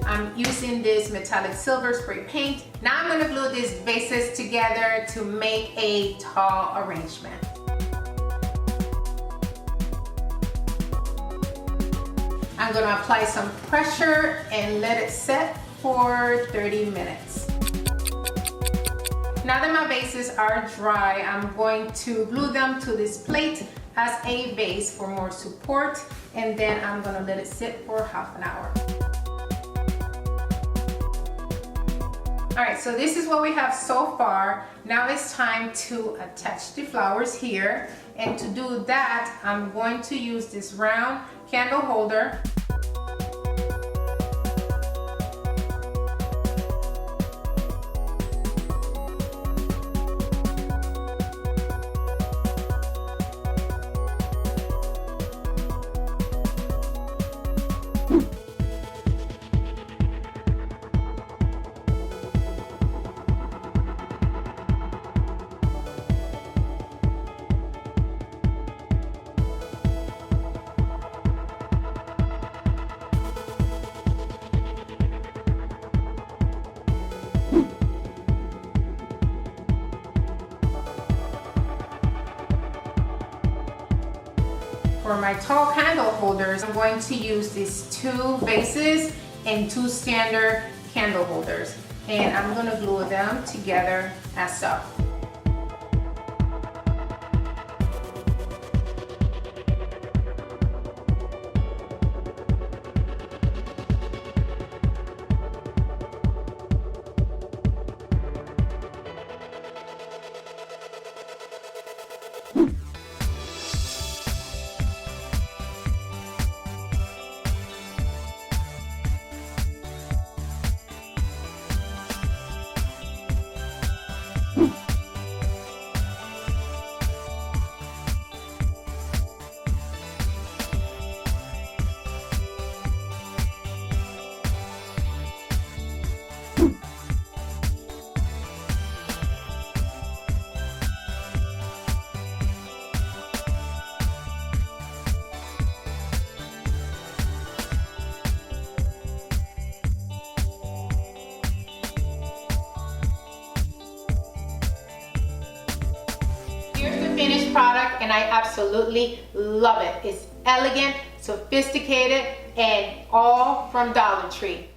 I'm using this metallic silver spray paint. Now I'm gonna glue these bases together to make a tall arrangement. I'm gonna apply some pressure and let it set for 30 minutes. Now that my bases are dry, I'm going to glue them to this plate as a base for more support, and then I'm gonna let it sit for half an hour. All right, so this is what we have so far. Now it's time to attach the flowers here. And to do that, I'm going to use this round candle holder. For my tall candle holders, I'm going to use these 2 bases and 2 standard candle holders. And I'm gonna glue them together as so. Finished product, and I absolutely love it. It's elegant, sophisticated, and all from Dollar Tree.